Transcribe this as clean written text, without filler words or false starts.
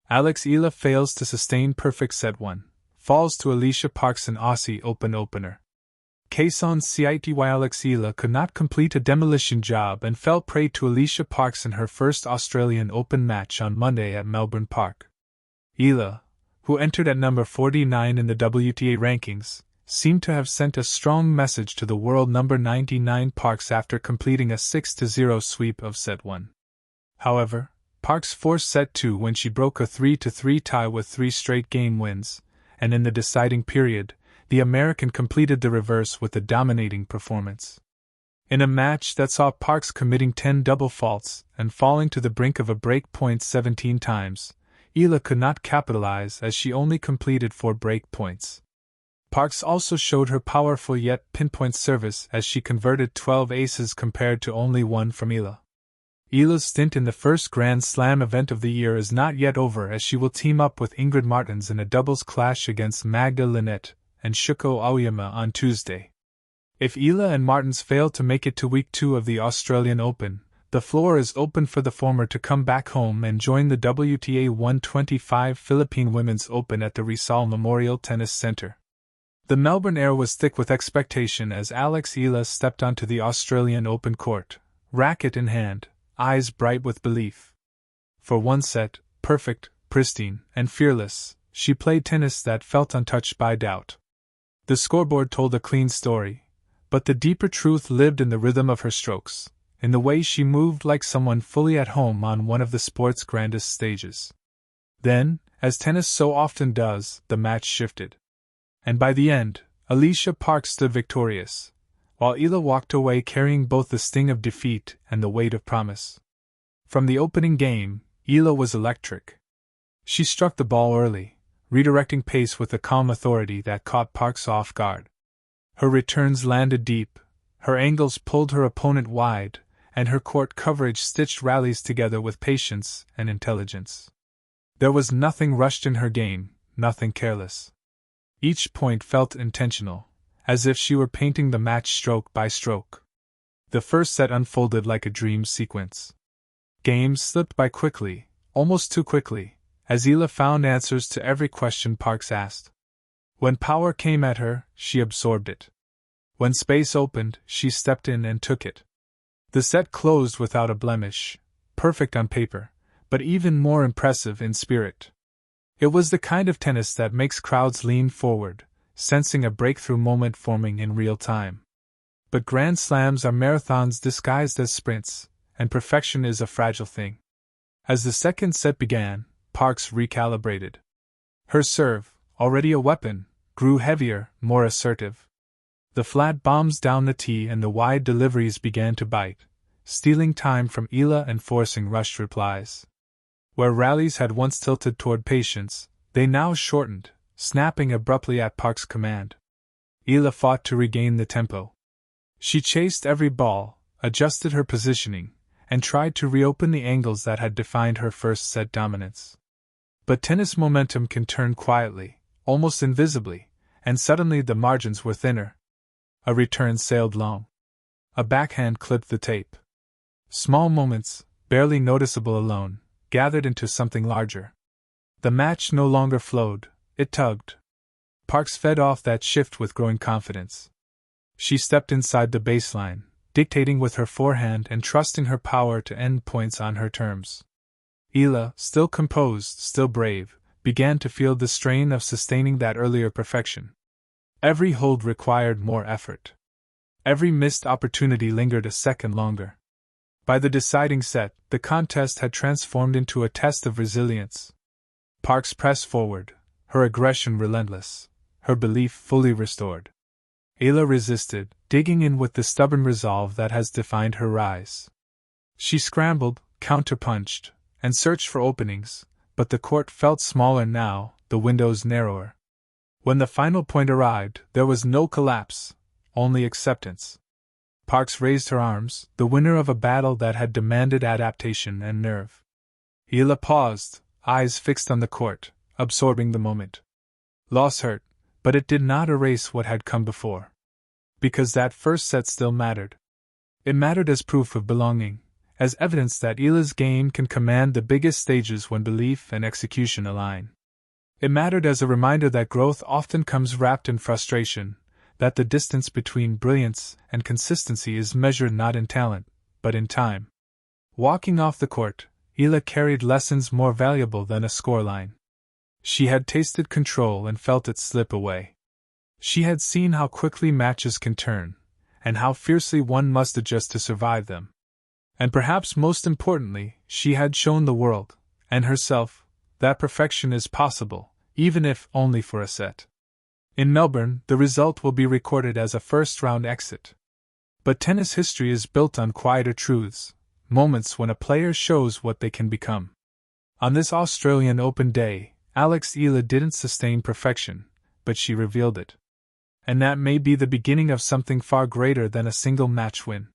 Eala fails to sustain perfect set 1, falls to Alycia Parks in Aussie Open opener. Caisson City Eala could not complete a demolition job and fell prey to Alycia Parks in her first Australian Open match on Monday at Melbourne Park. Eala, who entered at number 49 in the WTA rankings, seemed to have sent a strong message to the world number 99 Parks after completing a 6-0 sweep of set 1. However, Parks forced set 2 when she broke a 3-3 tie with 3 straight game wins, and in the deciding period, the American completed the reverse with a dominating performance. In a match that saw Parks committing 10 double faults and falling to the brink of a break point 17 times, Eala could not capitalize as she only completed 4 break points. Parks also showed her powerful yet pinpoint service as she converted 12 aces compared to only 1 from Eala. Eala's stint in the first Grand Slam event of the year is not yet over as she will team up with Ingrid Martens in a doubles clash against Magda Linette and Shuko Aoyama on Tuesday. If Eala and Martens fail to make it to Week 2 of the Australian Open, the floor is open for the former to come back home and join the WTA 125 Philippine Women's Open at the Rizal Memorial Tennis Center. The Melbourne air was thick with expectation as Eala stepped onto the Australian Open court, racket in hand, eyes bright with belief. For one set, perfect, pristine, and fearless, she played tennis that felt untouched by doubt. The scoreboard told a clean story, but the deeper truth lived in the rhythm of her strokes, in the way she moved like someone fully at home on one of the sport's grandest stages. Then, as tennis so often does, the match shifted. And by the end, Alycia Parks stood victorious, while Eala walked away carrying both the sting of defeat and the weight of promise. From the opening game, Eala was electric. She struck the ball early, redirecting pace with a calm authority that caught Parks off guard. Her returns landed deep, her angles pulled her opponent wide, and her court coverage stitched rallies together with patience and intelligence. There was nothing rushed in her game, nothing careless. Each point felt intentional, as if she were painting the match stroke by stroke. The first set unfolded like a dream sequence. Games slipped by quickly, almost too quickly, as Eala found answers to every question Parks asked. When power came at her, she absorbed it. When space opened, she stepped in and took it. The set closed without a blemish, perfect on paper, but even more impressive in spirit. It was the kind of tennis that makes crowds lean forward, sensing a breakthrough moment forming in real time. But Grand Slams are marathons disguised as sprints, and perfection is a fragile thing. As the second set began, Parks recalibrated. Her serve, already a weapon, grew heavier, more assertive. The flat bombs down the tee and the wide deliveries began to bite, stealing time from Eala and forcing rushed replies. Where rallies had once tilted toward patience, they now shortened, snapping abruptly at Parks' command. Eala fought to regain the tempo. She chased every ball, adjusted her positioning, and tried to reopen the angles that had defined her first set dominance. But tennis momentum can turn quietly, almost invisibly, and suddenly the margins were thinner. A return sailed long. A backhand clipped the tape. Small moments, barely noticeable alone, gathered into something larger. The match no longer flowed, it tugged. Parks fed off that shift with growing confidence. She stepped inside the baseline, dictating with her forehand and trusting her power to end points on her terms. Eala, still composed, still brave, began to feel the strain of sustaining that earlier perfection. Every hold required more effort. Every missed opportunity lingered a second longer. By the deciding set, the contest had transformed into a test of resilience. Parks pressed forward, her aggression relentless, her belief fully restored. Eala resisted, digging in with the stubborn resolve that has defined her rise. She scrambled, counterpunched, and searched for openings, but the court felt smaller now, the windows narrower. When the final point arrived, there was no collapse, only acceptance. Parks raised her arms, the winner of a battle that had demanded adaptation and nerve. Eala paused, eyes fixed on the court, absorbing the moment. Loss hurt, but it did not erase what had come before. Because that first set still mattered. It mattered as proof of belonging, as evidence that Eala's game can command the biggest stages when belief and execution align. It mattered as a reminder that growth often comes wrapped in frustration, that the distance between brilliance and consistency is measured not in talent, but in time. Walking off the court, Eala carried lessons more valuable than a scoreline. She had tasted control and felt it slip away. She had seen how quickly matches can turn, and how fiercely one must adjust to survive them. And perhaps most importantly, she had shown the world, and herself, that perfection is possible, even if only for a set. In Melbourne, the result will be recorded as a first-round exit. But tennis history is built on quieter truths, moments when a player shows what they can become. On this Australian Open day, Eala didn't sustain perfection, but she revealed it. And that may be the beginning of something far greater than a single match win.